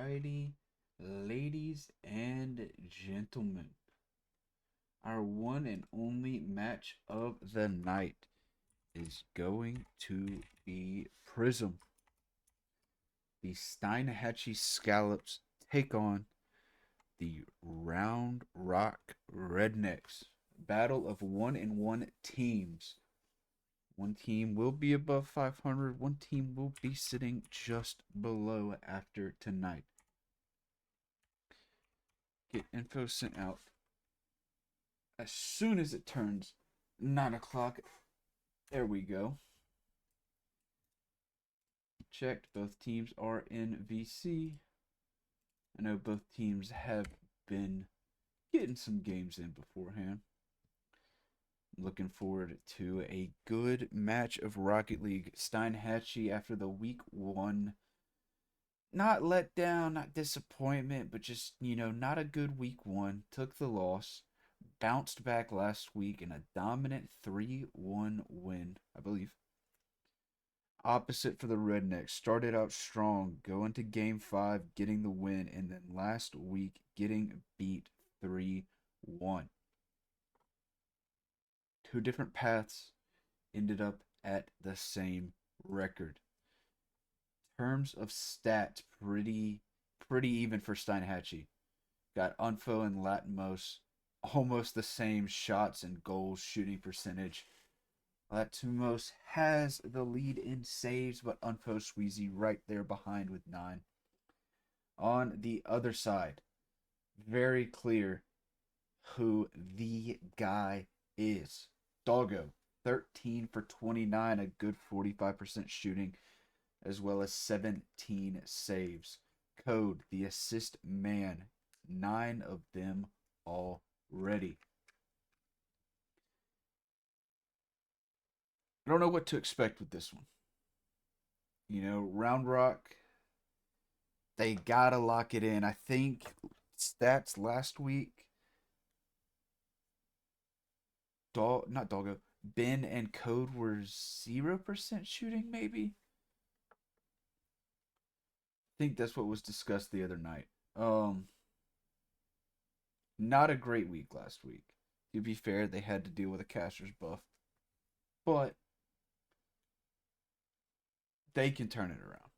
Alrighty, ladies and gentlemen, our one and only match of the night is going to be Prism. The Steinhatchee Scallops take on the Round Rock Rednecks. Battle of 1-1 teams. One team will be above 500, one team will be sitting just below after tonight. Get info sent out as soon as it turns 9 o'clock. There we go. Checked. Both teams are in VC. I know both teams have been getting some games in beforehand. I'm looking forward to a good match of Rocket League. Steinhatchee, after the week one, not let down, not disappointment, but just, not a good week one. Took the loss. Bounced back last week in a dominant 3-1 win, I believe. Opposite for the Rednecks. Started out strong, going to game 5, getting the win, and then last week getting beat 3-1. Two different paths ended up at the same record. Terms of stats, pretty even for Steinhatchee. Got Unfo and Latmos almost the same shots and goals shooting percentage. Latumos has the lead in saves, but Unfo Sweezy right there behind with 9. On the other side, very clear who the guy is. Doggo, 13 for 29, a good 45% shooting, as well as 17 saves. Code, the assist man, 9 of them already. I don't know what to expect with this one. Round Rock, they gotta lock it in. I think stats last week, not Doggo, Ben and Code were 0% shooting, maybe. I think that's what was discussed the other night. Not a great week last week. To be fair, they had to deal with a caster's buff, but they can turn it around.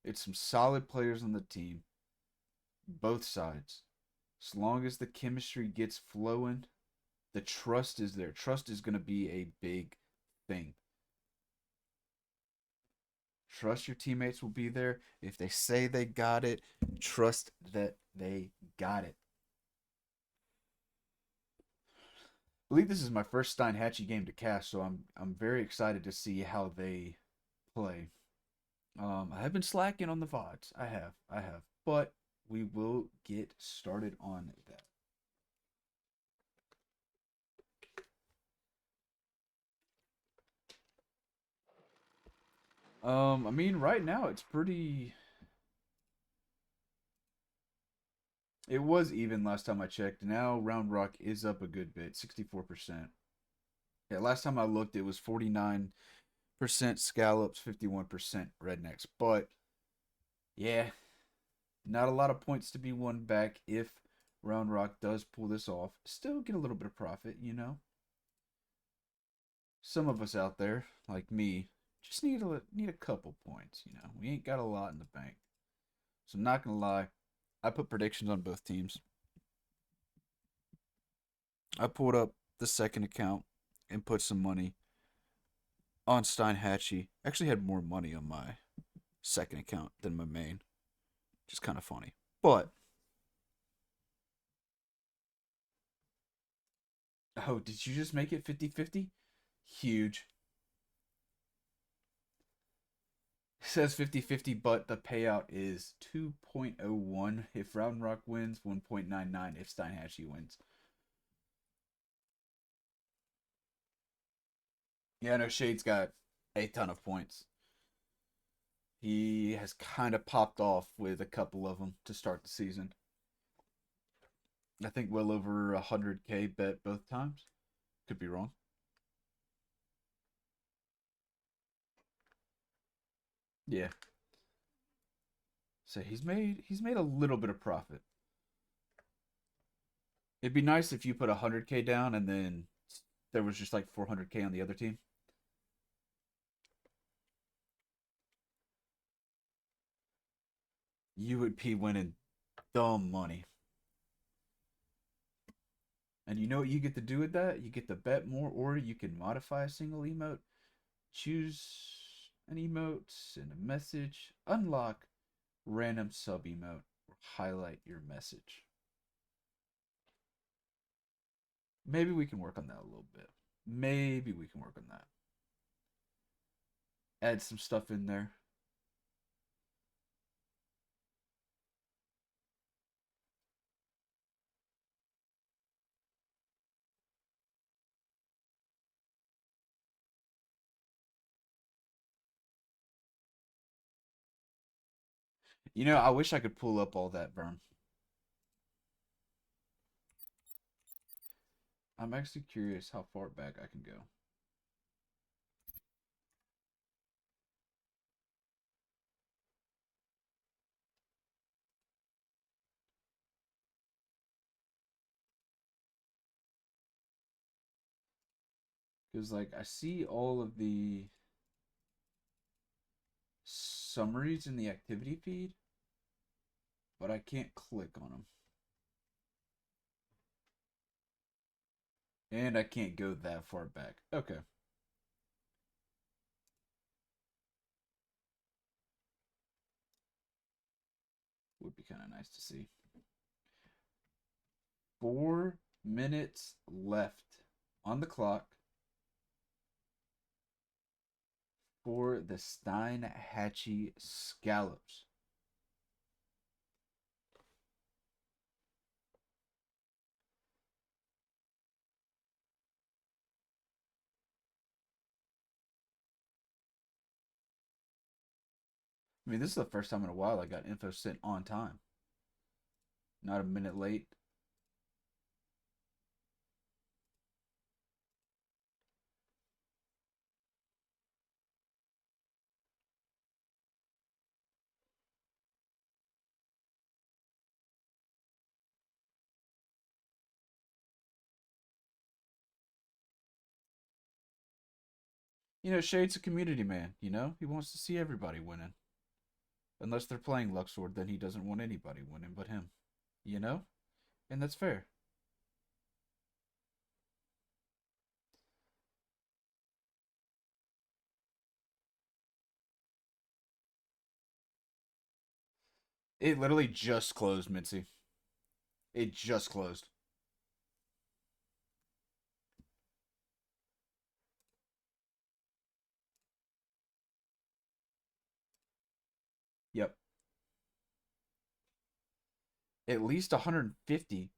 It's some solid players on the team, both sides. As long as the chemistry gets flowing, the trust is there. Trust is going to be a big thing. Trust your teammates will be there. If they say they got it, trust that they got it. I believe this is my first Steinhatchee game to cast, so I'm very excited to see how they play. I have been slacking on the VODs. I have. But we will get started on that. I mean, right now it's pretty. It was even last time I checked. Now Round Rock is up a good bit, 64%. Yeah, last time I looked, it was 49% Scallops, 51% Rednecks. But yeah, not a lot of points to be won back if Round Rock does pull this off. Still get a little bit of profit. Some of us out there, like me, just need a couple points. We ain't got a lot in the bank. So I'm not gonna lie, I put predictions on both teams. I pulled up the second account and put some money on Steinhatchee. Actually had more money on my second account than my main. Just kind of funny. But oh, did you just make it 50-50? Huge. It says 50-50, but the payout is 2.01 if Round Rock wins, 1.99 if Steinhatchee wins. Yeah, no, Shade's got a ton of points. He has kind of popped off with a couple of them to start the season. I think well over 100K bet both times. Could be wrong. Yeah. So he's made a little bit of profit. It'd be nice if you put 100K down and then there was just like 400K on the other team. You would be winning dumb money. And you know what you get to do with that? You get to bet more, or you can modify a single emote, choose an emote, send a message, unlock random sub emote, or highlight your message. Maybe we can work on that a little bit. Maybe we can work on that. Add some stuff in there. You know, I wish I could pull up all that, Berm. I'm actually curious how far back I can go. Because, like, I see all of the summaries in the activity feed, but I can't click on them. And I can't go that far back. Okay. Would be kind of nice to see. 4 minutes left on the clock for the Steinhatchee Scallops. I mean, this is the first time in a while I got info sent on time. Not a minute late. You know, Shade's a community man, you know? He wants to see everybody winning. Unless they're playing Luxord, then he doesn't want anybody winning but him. You know? And that's fair. It literally just closed, Mitzi. It just closed. Yep. At least 150.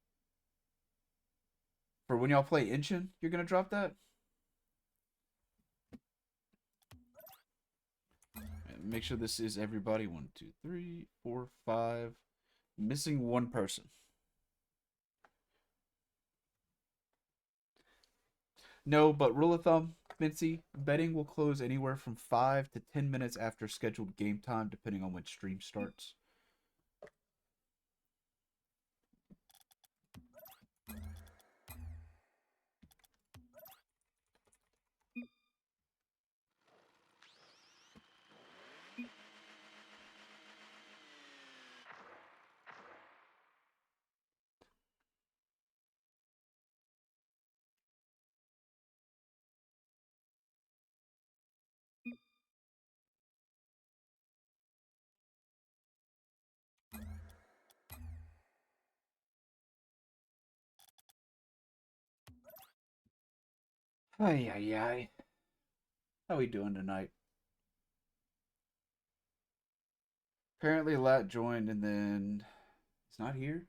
For when y'all play Inchin, you're gonna drop that? And make sure this is everybody. 1, 2, 3, 4, 5. Missing one person. No, but rule of thumb, Mincy, betting will close anywhere from 5 to 10 minutes after scheduled game time, depending on when stream starts. Ay, ay, ay. How we doing tonight? Apparently, Lat joined and then it's not here.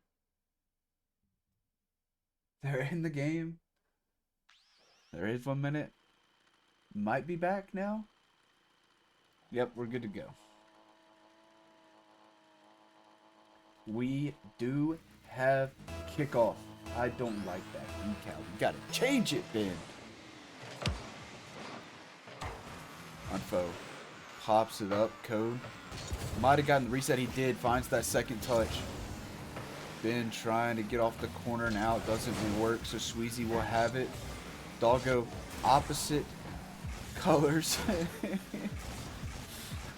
They're in the game. There is 1 minute. Might be back now. Yep, we're good to go. We do have kickoff. I don't like that decal. We gotta change it, Ben. Unfoe. pops it up. Code might have gotten the reset. He did. Finds that second touch. Ben trying to get off the corner and out. Doesn't work, so Sweezy will have it. Doggo opposite colors.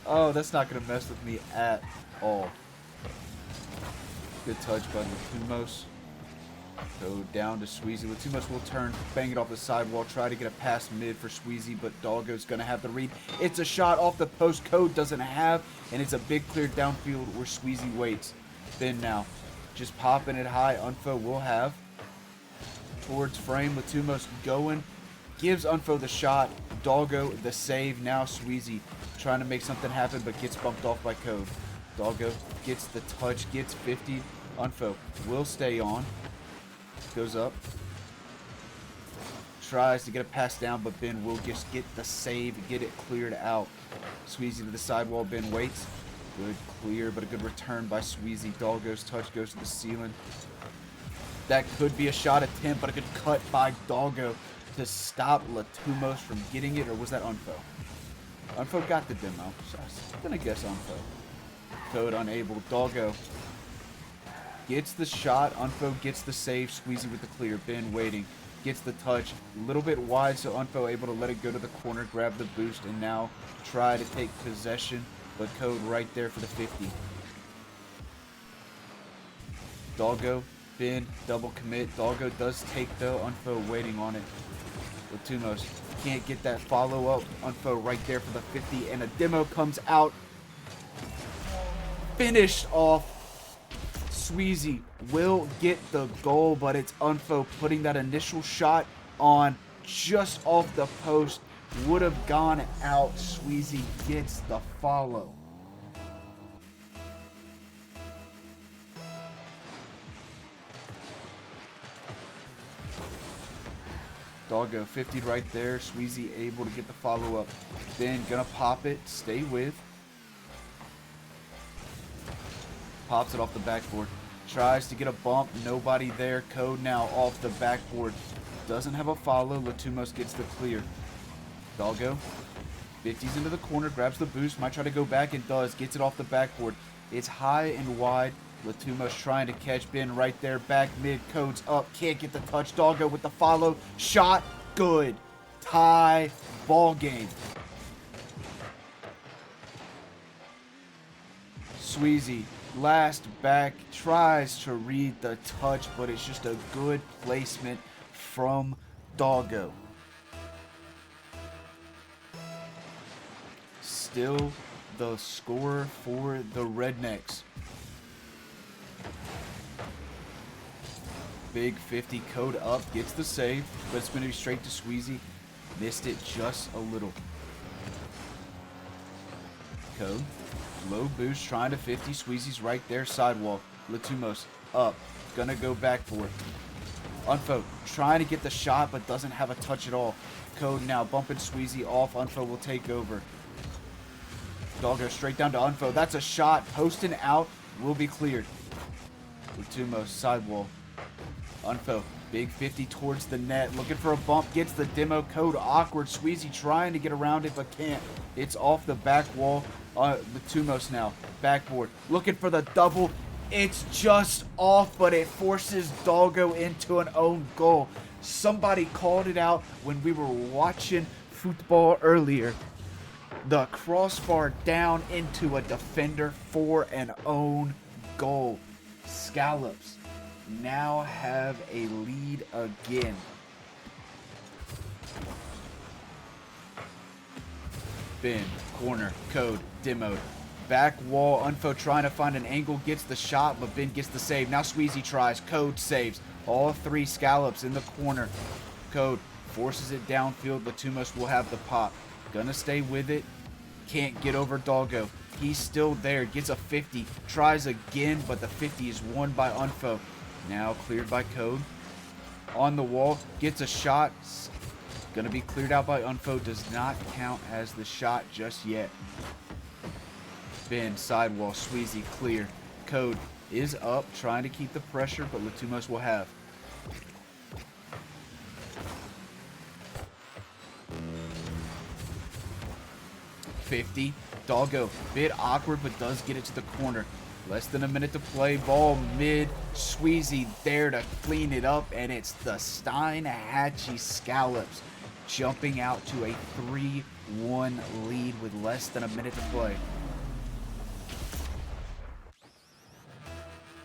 Oh, that's not going to mess with me at all. Good touch by Latumos. Go down to Sweezy. Latumos will turn, bang it off the sidewall, try to get a pass mid for Sweezy, but Doggo's going to have the read. It's a shot off the post. Code doesn't have, and it's a big clear downfield where Sweezy waits. Ben now just popping it high. Unfo will have. Towards frame. Latumos going. Gives Unfo the shot. Doggo the save. Now Sweezy trying to make something happen, but gets bumped off by Code. Doggo gets the touch, gets 50. Unfo will stay on. Goes up. Tries to get a pass down, but Ben will just get the save, get it cleared out. Sweezy to the sidewall. Ben waits. Good clear, but a good return by Sweezy. Doggo's touch goes to the ceiling. That could be a shot attempt, but a good cut by Doggo to stop Latumos from getting it, or was that Unfo? Unfo got the demo, so I was gonna guess Unfo. Code unable. Doggo gets the shot. Unfo gets the save. Squeezy with the clear. Ben waiting. Gets the touch. A little bit wide, so Unfo able to let it go to the corner, grab the boost, and now try to take possession. But Code right there for the 50. Doggo, Ben, double commit. Doggo does take though. Unfo waiting on it. Latumos can't get that follow up. Unfo right there for the 50, and a demo comes out. Finished off. Sweezy will get the goal, but it's Unfo putting that initial shot on just off the post. Would have gone out. Sweezy gets the follow. Doggo 50 right there. Sweezy able to get the follow up. Ben gonna pop it. Stay with. Pops it off the backboard. Tries to get a bump. Nobody there. Code now off the backboard. Doesn't have a follow. Latumos gets the clear. Doggo 50's into the corner. Grabs the boost. Might try to go back and does. Gets it off the backboard. It's high and wide. Latumos trying to catch Ben right there. Back mid. Code's up. Can't get the touch. Doggo with the follow. Shot. Good. Tie. Ball game. Sweezy. Last back. Tries to read the touch, but it's just a good placement from Doggo. Still the scorer for the Rednecks. Big 50. Code up. Gets the save, but it's going to be straight to Sweezy. Missed it just a little. Code. Low boost. Trying to 50. Sweezy's right there. Sidewall. Latumos up. Gonna go back for it. Unfo trying to get the shot, but doesn't have a touch at all. Code now bumping Sweezy off. Unfo will take over. Doggo straight down to Unfo. That's a shot. Posting out. Will be cleared. Latumos sidewall. Unfo. Big 50 towards the net. Looking for a bump. Gets the demo. Code awkward. Sweezy trying to get around it, but can't. It's off the back wall. Latumos now. Backboard. Looking for the double. It's just off, but it forces Doggo into an own goal. Somebody called it out when we were watching football earlier. The crossbar down into a defender for an own goal. Scallops now have a lead again. Ben, corner, Code, demoed. Back wall, Unfo trying to find an angle, gets the shot, but Ben gets the save. Now Sweezy tries, Code saves. All three Scallops in the corner. Code forces it downfield. Latumos will have the pop. Gonna stay with it. Can't get over Doggo. He's still there. Gets a 50. Tries again, but the 50 is won by Unfo. Now cleared by Code. On the wall. Gets a shot. Gonna be cleared out by Unfo. Does not count as the shot just yet. Ben, sidewall, Sweezy, clear. Code is up. Trying to keep the pressure, but Latumos will have. $50. Doggo, bit awkward, but does get it to the corner. Less than a minute to play. Ball mid. Sweezy there to clean it up, and it's the Steinhatchee Scallops jumping out to a 3-1 lead with less than a minute to play.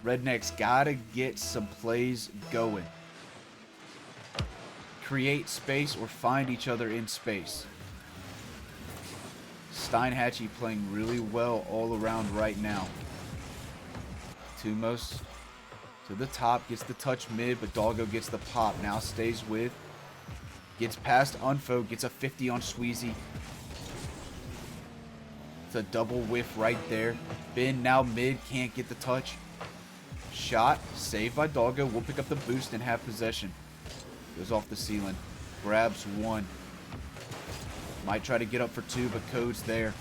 Rednecks gotta get some plays going. Create space or find each other in space. Steinhatchee playing really well all around right now. Tumos to the top, gets the touch mid, but Doggo gets the pop. Now stays with. Gets past Unfo, gets a 50 on Sweezy. It's a double whiff right there. Ben now mid, can't get the touch. Shot, saved by Doggo. We'll pick up the boost and have possession. Goes off the ceiling. Grabs one. Might try to get up for two, but Code's there.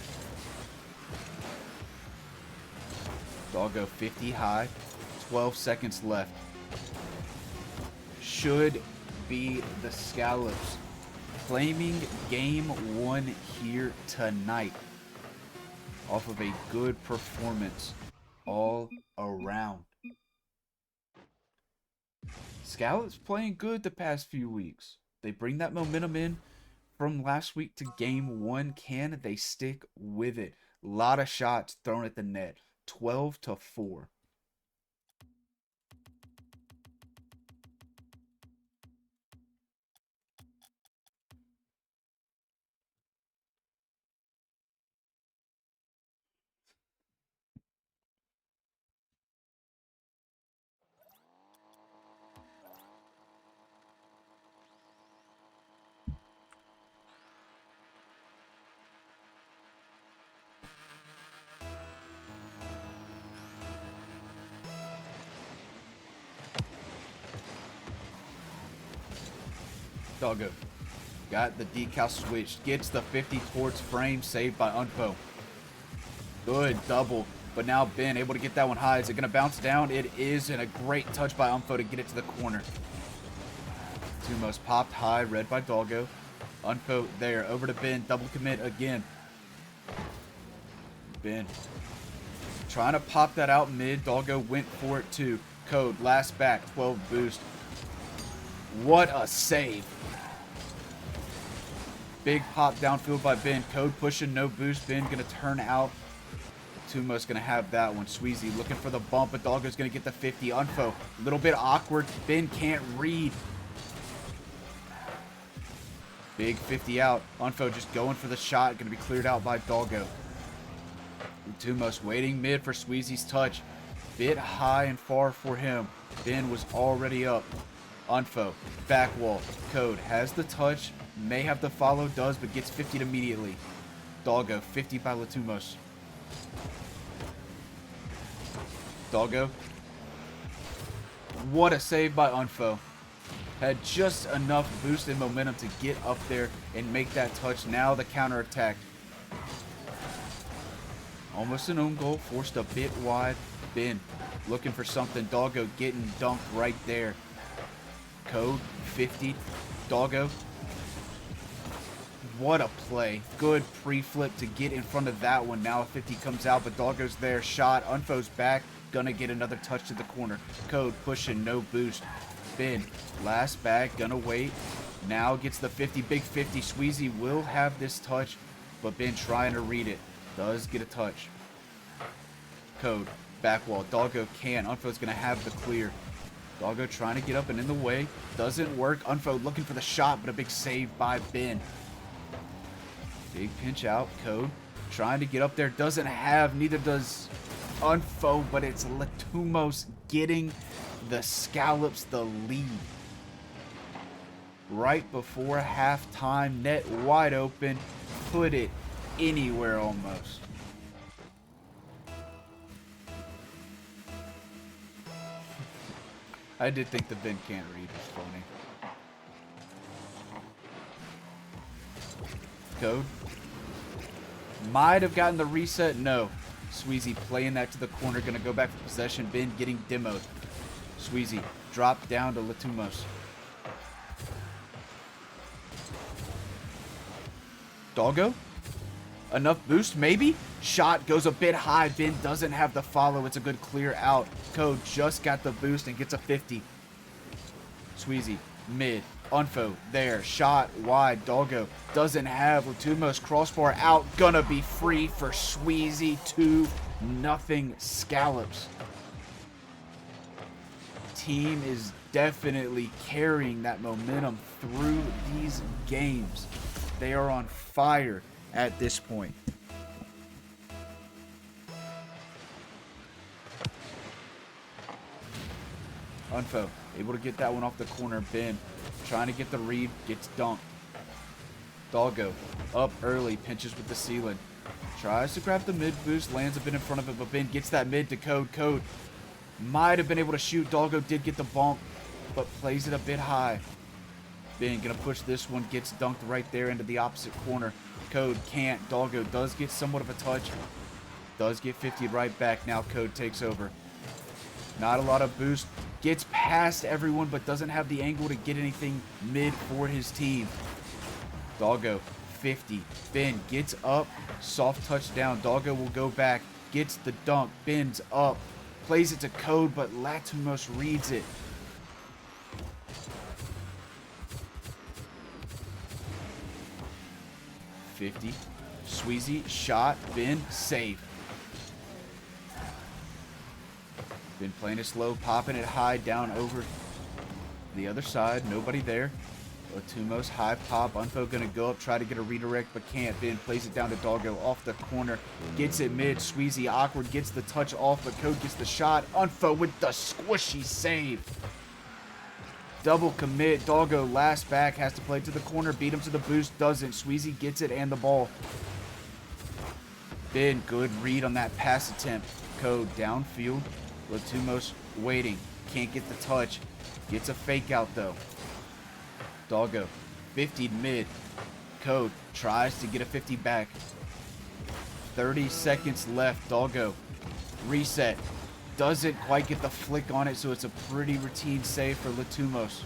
Doggo 50 high. 12 seconds left. Should be the Scallops claiming game one here tonight off of a good performance all around. Scallops playing good the past few weeks. They bring that momentum in from last week to game one. Can they stick with it? A lot of shots thrown at the net. 12-4. Doggo got the decal switched, gets the 50 towards frame, saved by Unfo. Good double, but now Ben able to get that one high. Is it going to bounce down? It is, and a great touch by Unfo to get it to the corner. Tumos popped high, read by Doggo. Unfo there, over to Ben, double commit again. Ben trying to pop that out mid. Doggo went for it too. Code, last back, 12 boost. What a save. Big pop downfield by Ben. Code pushing, no boost. Ben going to turn out. Tumos going to have that one. Sweezy looking for the bump, but Doggo's going to get the 50. Unfo, a little bit awkward. Ben can't read. Big 50 out. Unfo just going for the shot. Going to be cleared out by Doggo. Tumos waiting mid for Sweezy's touch. Bit high and far for him. Ben was already up. Unfo, back wall. Code has the touch. May have the follow, does, but gets 50'd immediately. Doggo, 50 by Latumos. Doggo. What a save by Unfo. Had just enough boost and momentum to get up there and make that touch. Now the counterattack. Almost an own goal, forced a bit wide. Ben looking for something. Doggo getting dunked right there. Code, 50. Doggo. What a play. Good pre-flip to get in front of that one. Now a 50 comes out, but Doggo's there. Shot. Unfo's back. Gonna get another touch to the corner. Code pushing, no boost. Ben, last back, gonna wait. Now gets the 50. Big 50. Sweezy will have this touch, but Ben trying to read it. Does get a touch. Code, back wall. Doggo can. Unfo's gonna have the clear. Doggo trying to get up and in the way. Doesn't work. Unfo looking for the shot, but a big save by Ben. Big pinch out. Code trying to get up there. Doesn't have. Neither does Unfo, but it's Latumos getting the Scallops the lead. Right before halftime. Net wide open. Put it anywhere almost. I did think the Ben can't read was funny. Code. Might have gotten the reset. No. Sweezy playing that to the corner. Going to go back for possession. Ben getting demoed. Sweezy dropped down to Latumos. Doggo. Enough boost, maybe? Shot goes a bit high. Ben doesn't have the follow. It's a good clear out. Code just got the boost and gets a 50. Sweezy, mid. Unfo, there. Shot wide. Doggo doesn't have Latumos. Crossbar out. Gonna be free for Sweezy. 2-0 Scallops. Team is definitely carrying that momentum through these games. They are on fire at this point. Unfo, able to get that one off the corner. Ben, trying to get the read, gets dunked. Doggo, up early, pinches with the ceiling. Tries to grab the mid boost, lands a bit in front of it, but Ben gets that mid to Code. Code might have been able to shoot. Doggo did get the bump, but plays it a bit high. Ben gonna push this one, gets dunked right there into the opposite corner. Code can't. Doggo does get somewhat of a touch. Does get 50 right back. Now Code takes over. Not a lot of boost. Gets past everyone, but doesn't have the angle to get anything mid for his team. Doggo, 50. Ben gets up. Soft touchdown. Doggo will go back. Gets the dunk. Bends up. Plays it to Code, but Latumos reads it. $50. Sweezy, shot. Ben, save. Been playing it slow, popping it high, down over the other side. Nobody there. Latumos, high pop. Unfo gonna go up, try to get a redirect, but can't. Ben plays it down to Doggo off the corner. Gets it mid. Sweezy awkward, gets the touch off, but Code gets the shot. Unfo with the squishy save. Double commit. Doggo last back, has to play to the corner. Beat him to the boost, doesn't. Sweezy gets it and the ball. Ben, good read on that pass attempt. Code downfield. Latumos waiting. Can't get the touch. Gets a fake out though. Doggo, 50 mid. Code tries to get a 50 back. 30 seconds left. Doggo, reset. Doesn't quite get the flick on it, so it's a pretty routine save for Latumos.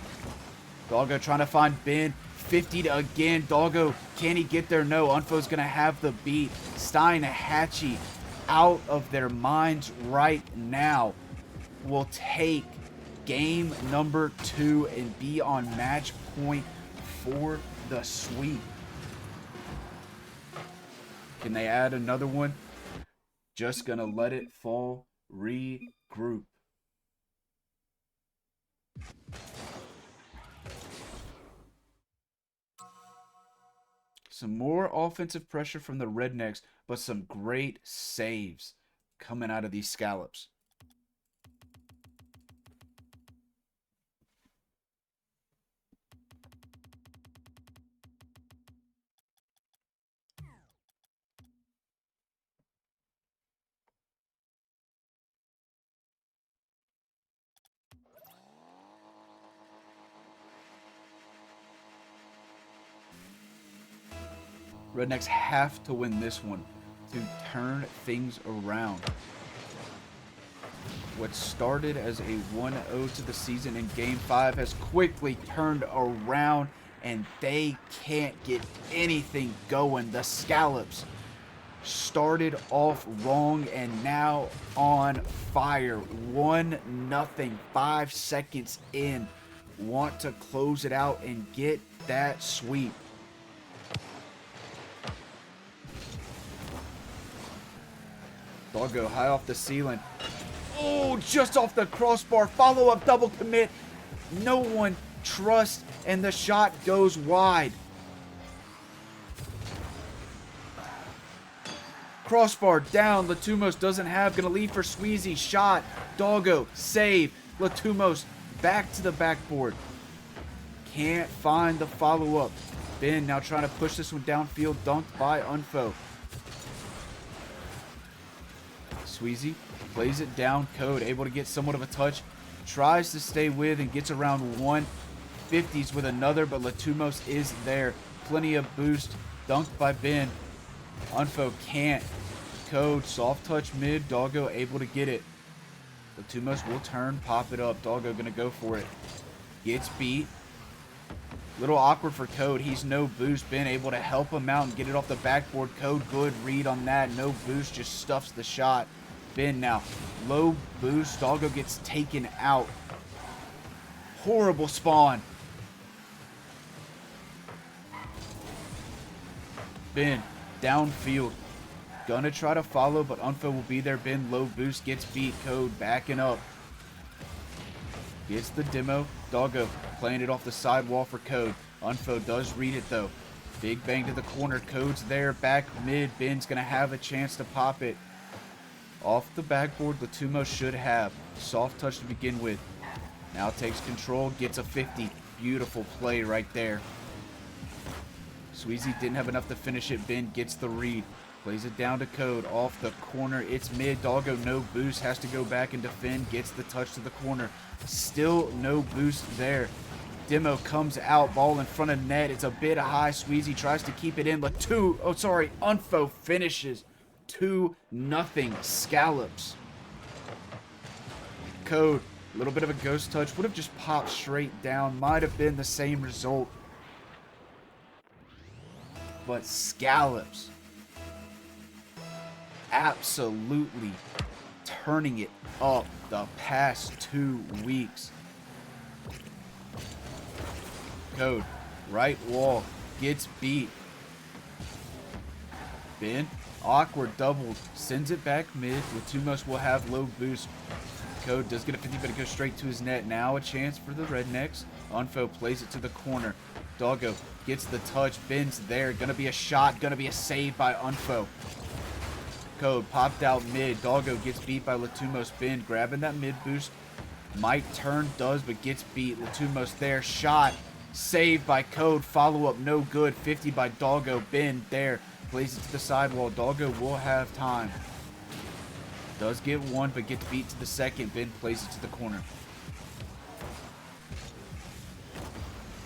Doggo trying to find Ben. 50 to again. Doggo, can he get there? No. Unfo's going to have the beat. Steinhatchee out of their minds right now. Will take game number 2 and be on match point for the sweep. Can they add another one? Just gonna let it fall. Regroup. Some more offensive pressure from the Rednecks, but some great saves coming out of these Scallops. Rednecks have to win this one to turn things around. What started as a 1-0 to the season in Game 5 has quickly turned around, and they can't get anything going. The Scallops started off wrong and now on fire. 1-0, 5 seconds in. Want to close it out and get that sweep. Doggo high off the ceiling. Oh, just off the crossbar. Follow-up double commit. No one trusts, and the shot goes wide. Crossbar down. Latumos doesn't have. Gonna leave for Sweezy. Shot. Doggo. Save. Latumos back to the backboard. Can't find the follow-up. Ben now trying to push this one downfield. Dunked by Unfo. Sweezy plays it down. Code able to get somewhat of a touch. Tries to stay with and gets around 150s with another, but Latumos is there. Plenty of boost. Dunked by Ben. Unfo can't. Code soft touch mid. Doggo able to get it. Latumos will turn, pop it up. Doggo gonna go for it. Gets beat. Little awkward for Code. He's no boost. Ben able to help him out and get it off the backboard. Code, good read on that. No boost, just stuffs the shot. Ben now. Low boost. Doggo gets taken out. Horrible spawn. Ben, downfield. Gonna try to follow, but Unfo will be there. Ben, low boost, gets beat. Code, backing up. Gets the demo. Doggo playing it off the sidewall for Code. Unfo does read it, though. Big bang to the corner. Code's there. Back mid. Ben's going to have a chance to pop it. Off the backboard, Latumo should have. Soft touch to begin with. Now takes control. Gets a 50. Beautiful play right there. Sweezy didn't have enough to finish it. Ben gets the read. Plays it down to Code. Off the corner. It's mid. Doggo no boost. Has to go back and defend. Gets the touch to the corner. Still no boost there. Demo comes out. Ball in front of net. It's a bit high. Sweezy tries to keep it in. Unfo finishes. 2-0 Scallops. Code. A little bit of a ghost touch. Would have just popped straight down. Might have been the same result. But Scallops absolutely turning it up the past 2 weeks. Code, right wall, gets beat. Ben, awkward double, sends it back mid. Latumos will have low boost. Code does get a 50, but it goes straight to his net. Now a chance for the Rednecks. Unfo plays it to the corner. Doggo gets the touch. Ben's there. Gonna be a shot. Gonna be a save by Unfo. Code popped out mid. Doggo gets beat by Latumos. Ben grabbing that mid boost. Might turn, does, but gets beat. Latumos there. Shot. Saved by Code. Follow up. No good. 50 by Doggo. Ben there. Plays it to the sidewall. Doggo will have time. Does get one, but gets beat to the second. Ben plays it to the corner.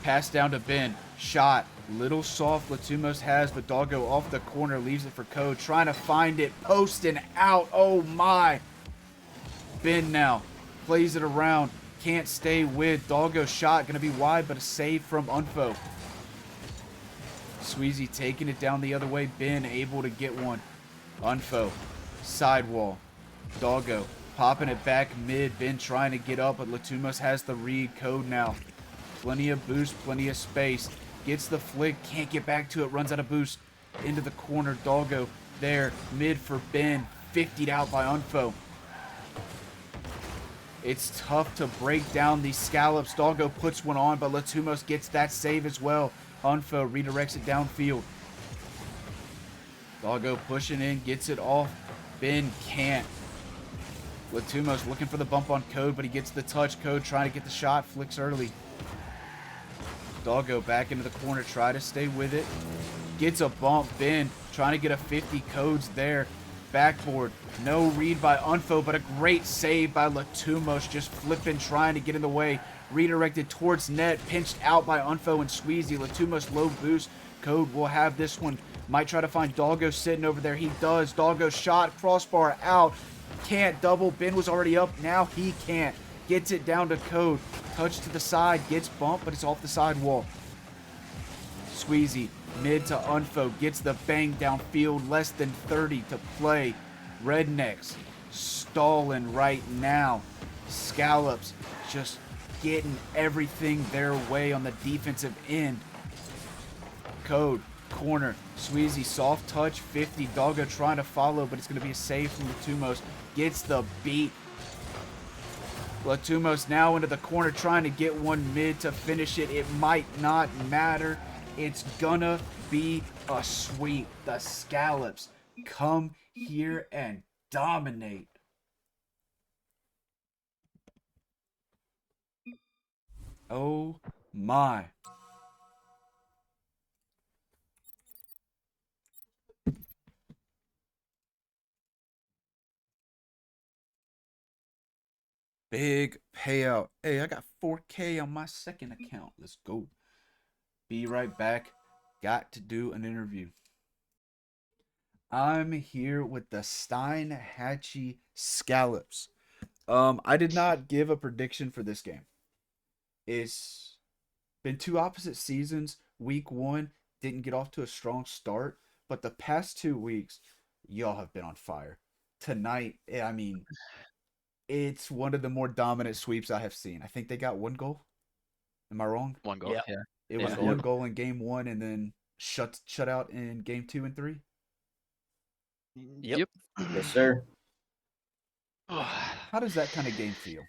Pass down to Ben. Shot. Little soft Latumos has, but Doggo off the corner. Leaves it for Code. Trying to find it. Posting out. Oh my. Ben now. Plays it around. Can't stay with. Doggo shot. Going to be wide, but a save from Unfo. Sweezy taking it down the other way. Ben able to get one. Unfo. Sidewall. Doggo popping it back mid. Ben trying to get up, but Latumos has the read. Code now. Plenty of boost, plenty of space. Gets the flick, can't get back to it. Runs out of boost. Into the corner. Doggo there. Mid for Ben. 50'd out by Unfo. It's tough to break down these Scallops. Doggo puts one on, but Latumos gets that save as well. Unfo redirects it downfield. Doggo pushing in, gets it off. Ben can't. Latumos looking for the bump on Code, but he gets the touch. Code trying to get the shot. Flicks early. Doggo back into the corner. Try to stay with it. Gets a bump. Ben trying to get a 50. Code's there. Backboard. No read by Unfo, but a great save by Latumos. Just flipping, trying to get in the way. Redirected towards net. Pinched out by Unfo and Squeezy. Latumos low boost. Code will have this one. Might try to find Doggo sitting over there. He does. Doggo shot. Crossbar out. Can't double. Ben was already up. Now he can't. Gets it down to Code. Touch to the side. Gets bumped, but it's off the sidewall. Squeezy. Mid to Unfo. Gets the bang downfield. Less than 30 to play. Rednecks stalling right now. Scallops just getting everything their way on the defensive end. Code. Corner. Sweezy. Soft touch. 50. Doggo trying to follow, but it's going to be a save from Latumos. Gets the beat. Latumos now into the corner trying to get one mid to finish it. It might not matter. It's gonna be a sweep. The Scallops come here and dominate. Oh my. Big payout. Hey, I got 4K on my second account. Let's go. Be right back. Got to do an interview. I'm here with the Steinhatchee Scallops. I did not give a prediction for this game. It's been two opposite seasons. Week one didn't get off to a strong start, but the past 2 weeks, y'all have been on fire. Tonight, I mean, it's one of the more dominant sweeps I have seen. I think they got one goal. Am I wrong? One goal. Yeah. Yeah. It was Yeah. one goal in game one and then shut out in game two and three. Yep. Yep. Yes, sir. How does that kind of game feel?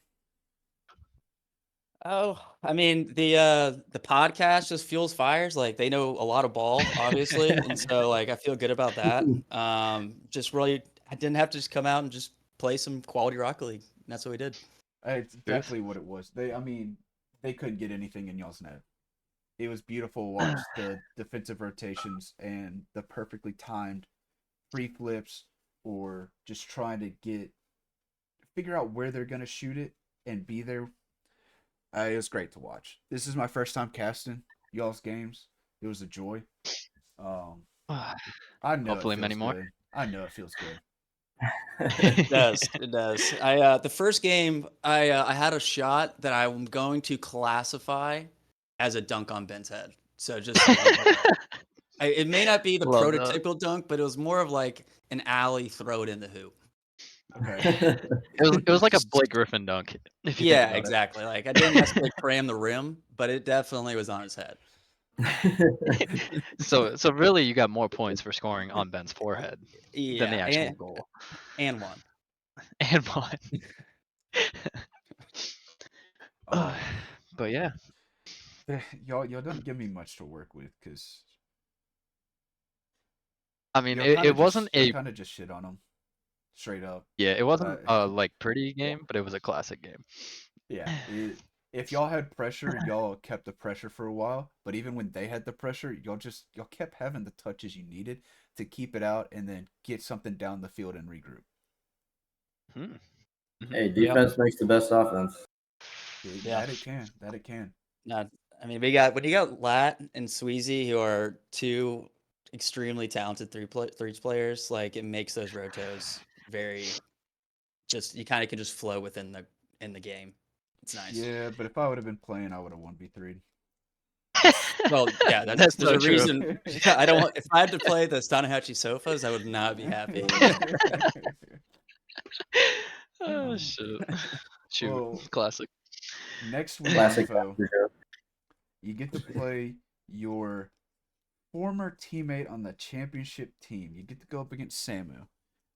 Oh, I mean, the podcast just fuels fires. Like they know a lot of ball, obviously, and so like I feel good about that. Just really, I didn't have to just come out and just play some quality Rocket League. And that's what we did. It's definitely what it was. I mean, they couldn't get anything in y'all's net. It was beautiful to watch the defensive rotations and the perfectly timed free flips or just trying to figure out where they're gonna shoot it and be there. It was great to watch. This is my first time casting y'all's games. It was a joy. Um, I know it Hopefully many feels more. good. I know it feels good. It does. It does. The first game, I had a shot that I'm going to classify as a dunk on Ben's head. So just so you know. It may not be the Love that. prototypical dunk, but it was more of like an alley throw it in the hoop. Okay. It was like a Blake Griffin dunk, if you think Yeah, about exactly. Like I didn't necessarily cram the rim, but it definitely was on his head. it. So really, you got more points for scoring on Ben's forehead than the Yeah, actual goal. and one. And one. Um, But yeah, y'all don't give me much to work with because I mean, it wasn't y'all a kind of just shit on them straight up. yeah, it Uh, wasn't a like pretty game, but it was a classic game. yeah, if y'all had pressure, y'all kept the pressure for a while. But even when they had the pressure, y'all kept having the touches you needed to keep it out and then get something down the field and regroup. Hmm. Mhm. Hey, defense makes the best offense. Yeah. That it can. That it can. No, I mean when you got Lat and Sweezy, who are two extremely talented three players, like it makes those rotos very just you kind of can just flow within the game. It's nice. Yeah, but if I would have been playing, I would have 1v3'd. Well, yeah, That's there's so a true. reason. Yeah, I don't want if I had to play the Steinhatchee sofas, I would not be happy. Oh shit! Shoot, Well, classic. next week, Classic Info, after joke. you get to play your former teammate on the championship team. You get to go up against Samu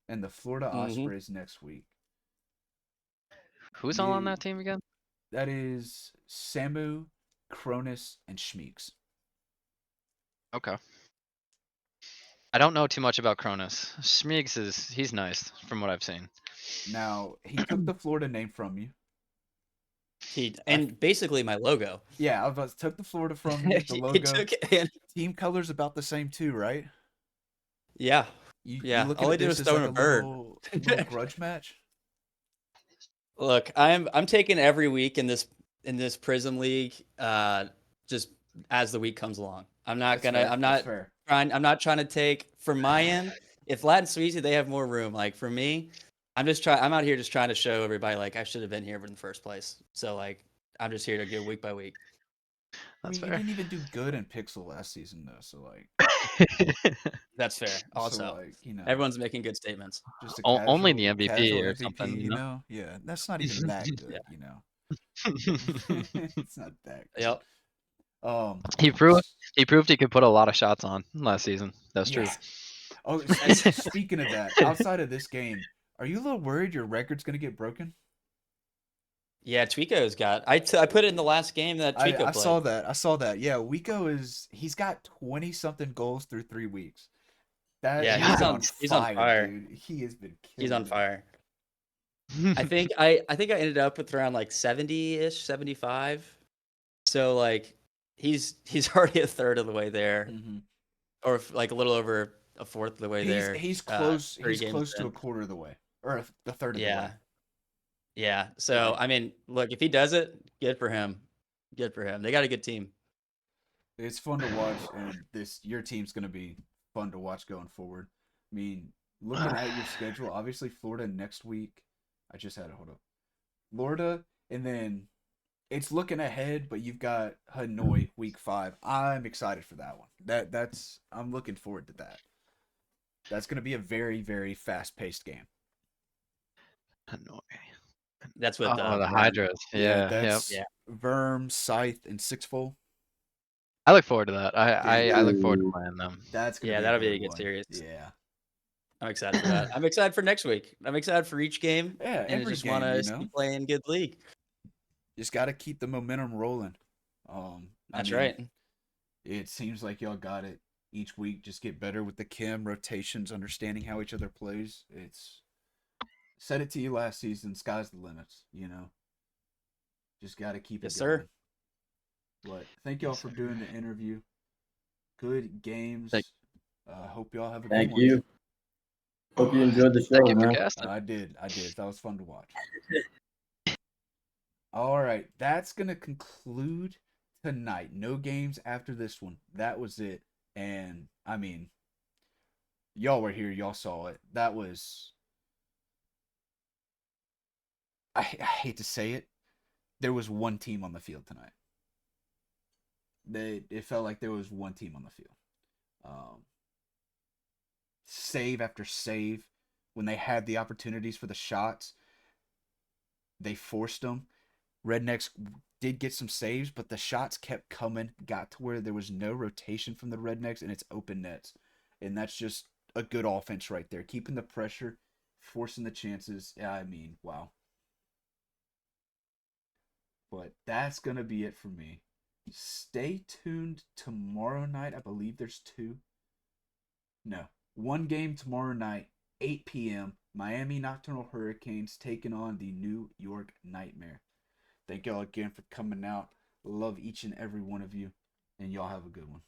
and the Florida hmm Ospreys next week. Who's all on that team again? That is Samu, Cronus, and Schmeeks. Okay. I don't know too much about Cronus. Schmeigs he's nice from what I've seen. Now, he took the Florida name from you. And basically my logo. Yeah, I was about to took the Florida from you. The He logo. took it and Team colors about the same too, right? yeah, You yeah. looking All I at did this was as throw like in a a bird. little grudge match? Look, I'm taking every week in this Prism League, just as the week comes along. That's fair. That's fair. I'm not trying to take from my end. If Latin Sweezy, they have more room. Like for me, I'm out here just trying to show everybody like I should have been here in the first place. So like I'm just here to go week by week. I That's mean, you fair. didn't even do good in Pixel last season though, That's fair. so Also, like, everyone's making good statements. just a Only the casual MVP or MVP, something, you know. Yeah, that's not even that Yeah. good. It's not that good. Yep. Um, He proved he could put a lot of shots on last season. That's true. yeah. Oh, speaking of that, outside of this game, are you a little worried your record's gonna get broken? Yeah, Tweako's got. I put it in the last game that Tweako I played. saw that. I saw that. Yeah, he's got 20 something goals through 3 weeks. Yeah, He's been on he's on fire, fire. dude. He has been He's killing on it. fire. I think I ended up with around like 70-ish, 75. So like he's already a third of the way there, Mm-hmm. or like a little over a fourth of the way there. He's close. 3 He's games close to in. a quarter of the way, or the third of the way. Yeah, yeah. So Like, I mean, look, if he does it, good for him. Good for him. They got a good team. it's fun to watch, and your team's gonna be fun to watch going forward. I mean, looking at your schedule, obviously Florida next week. I just had to hold up. Florida, and then it's looking ahead, but you've got Hanoi week 5. I'm excited for that one. I'm looking forward to that. That's going to be a very, very fast paced game. Hanoi. That's with Oh, the Vern. Hydras. Yeah, Yeah, yep. that's Verm, Scythe, and Sixfold. I look forward to that. I look forward to Ooh. playing them. That's gonna Yeah, be that'll a be good a good one. series. Yeah, I'm excited for that. I'm excited for next week. I'm excited for each game. yeah. And I Every just want game, to keep playing good league. just got to keep the momentum rolling. I That's mean, right. it seems like y'all got it each week. Just get better with the chem rotations, understanding how each other plays. It's said it to you last season. Sky's the limits. Just got to keep Yes, it going. sir. But thank y'all Yes, for sir. doing the interview. Good games. Thank- Hope y'all have a good Thank one. you. Hope you enjoyed the show, Thank you for man. casting. I did. That was fun to watch. All right, that's gonna conclude tonight. No games after this one. That was it. And I mean, y'all were here. Y'all saw it. That was. I hate to say it. There was one team on the field tonight. It felt like there was one team on the field. Um, Save after save. When they had the opportunities for the shots, they forced them. Rednecks did get some saves, but the shots kept coming, got to where there was no rotation from the Rednecks, and it's open nets. And that's just a good offense right there. Keeping the pressure, forcing the chances. Yeah, I mean, wow. But that's going to be it for me. Stay tuned tomorrow night. I believe there's 2. No, 1 game tomorrow night, 8 p.m. Miami Nocturnal Hurricanes taking on the New York Nightmare. Thank y'all again for coming out. Love each and every one of you, and y'all have a good one.